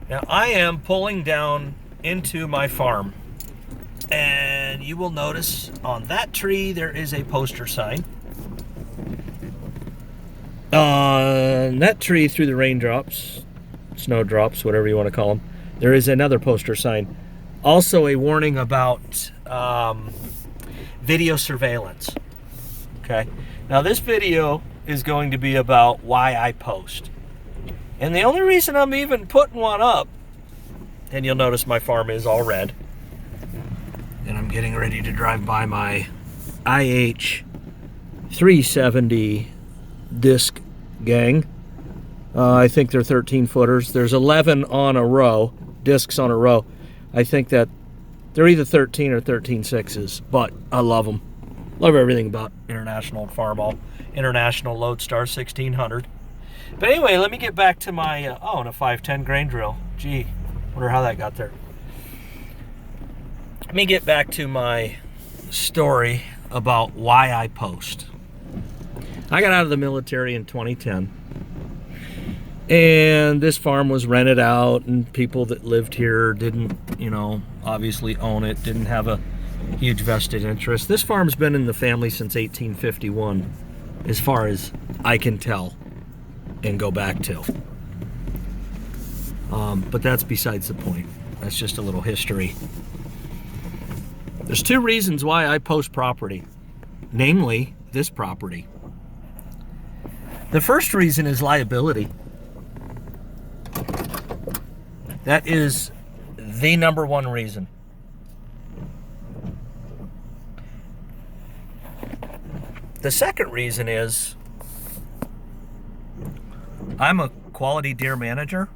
Now I am pulling down into my farm, and you will notice on that tree there is a poster sign. On that tree, through the raindrops, snowdrops, whatever you want to call them, there is another poster sign. Also a warning about video surveillance. Okay. Now this video is going to be about why I post. And the only reason I'm even putting one up, and you'll notice my farm is all red, and I'm getting ready to drive by my IH 370 disc gang. I think they're 13 footers. There's 11 on a row, discs on a row. I think that they're either 13 or 13 sixes, but I love them. Love everything about International Farmall, International Lodestar 1600. But anyway, let me get back to my, and a 510 grain drill. Gee, wonder how that got there. Let me get back to my story about why I post. I got out of the military in 2010. And this farm was rented out, and people that lived here didn't, obviously own it, didn't have a huge vested interest. This farm's been in the family since 1851, as far as I can tell and go back to. But that's besides the point. That's just a little history. There's two reasons why I post property, namely this property. The first reason is liability. That is the number one reason. The second reason is I'm a quality deer manager,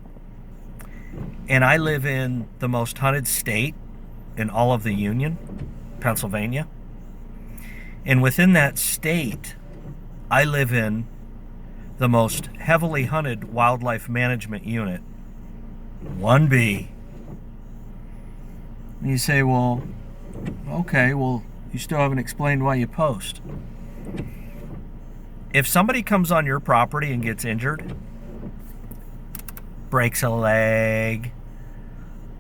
and I live in the most hunted state in all of the Union, Pennsylvania. And within that state, I live in the most heavily hunted wildlife management unit, 1B. And you say, well, okay, well, you still haven't explained why you post. If somebody comes on your property and gets injured, breaks a leg,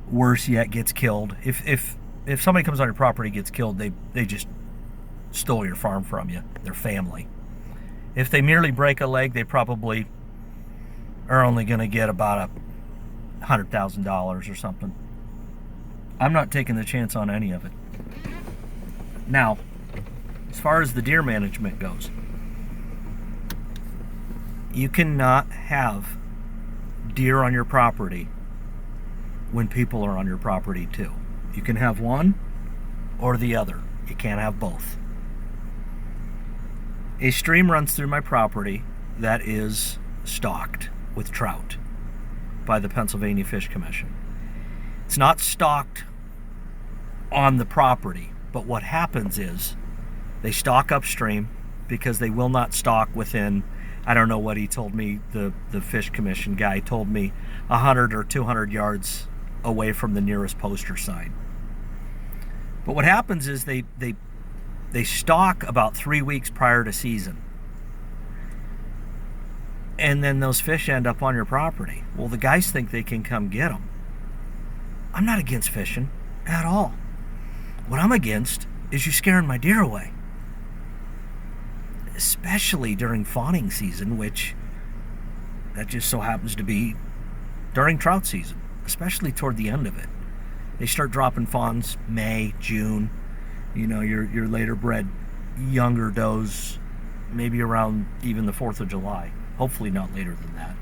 worse yet, gets killed. If somebody comes on your property and gets killed, they just stole your farm from you, their family. If they merely break a leg, they probably are only going to get about $100,000 or something. I'm not taking the chance on any of it. Now, as far as the deer management goes, you cannot have deer on your property when people are on your property too. You can have one or the other. You can't have both. A stream runs through my property that is stocked with trout by the Pennsylvania Fish Commission. It's not stocked on the property, but what happens is they stock upstream because they will not stock within, I don't know what he told me, the Fish Commission guy told me 100 or 200 yards away from the nearest poster sign. But what happens is they stock about 3 weeks prior to season. And then those fish end up on your property. Well, the guys think they can come get them. I'm not against fishing at all. What I'm against is you scaring my deer away. Especially during fawning season, which that just so happens to be during trout season, especially toward the end of it. They start dropping fawns May, June. Your later bred younger does maybe around even the 4th of July. Hopefully not later than that.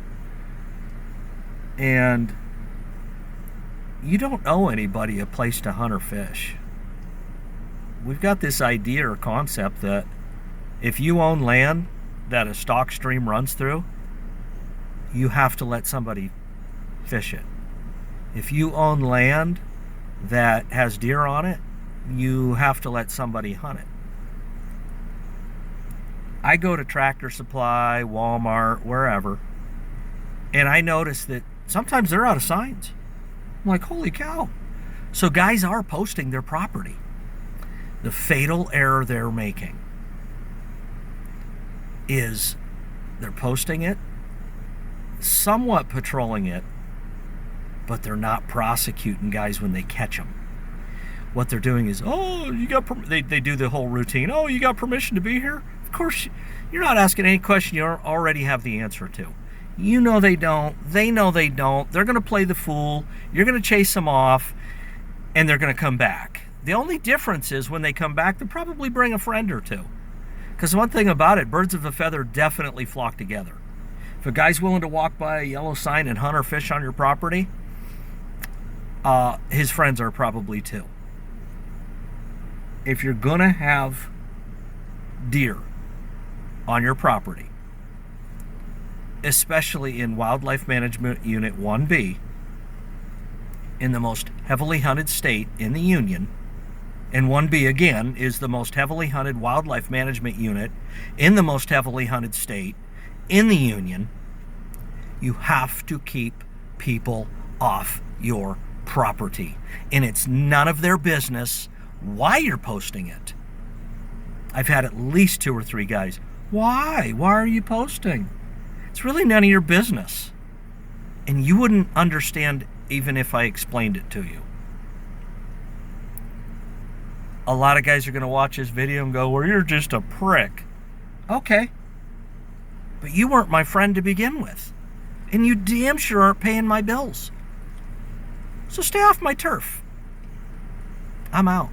And you don't owe anybody a place to hunt or fish. We've got this idea or concept that if you own land that a stock stream runs through, you have to let somebody fish it. If you own land that has deer on it, you have to let somebody hunt it. I go to Tractor Supply, Walmart, wherever, and I notice that sometimes they're out of signs. I'm like, holy cow. So guys are posting their property. The fatal error they're making is they're posting it, somewhat patrolling it, but they're not prosecuting guys when they catch them. What they're doing is, oh, you got they do the whole routine. Oh, you got permission to be here? Of course, you're not asking any question you already have the answer to. You know they don't. They know they don't. They're going to play the fool. You're going to chase them off, and they're going to come back. The only difference is when they come back, they'll probably bring a friend or two. Because one thing about it, birds of a feather definitely flock together. If a guy's willing to walk by a yellow sign and hunt or fish on your property, his friends are probably too. If you're going to have deer on your property, especially in Wildlife Management Unit 1B, in the most heavily hunted state in the Union, and 1B again is the most heavily hunted wildlife management unit in the most heavily hunted state in the Union, you have to keep people off your property. And it's none of their business why you're posting it. I've had at least 2 or 3 guys, why? Why are you posting? It's really none of your business. And you wouldn't understand even if I explained it to you. A lot of guys are going to watch this video and go, well, you're just a prick. Okay. But you weren't my friend to begin with. And you damn sure aren't paying my bills. So stay off my turf. I'm out.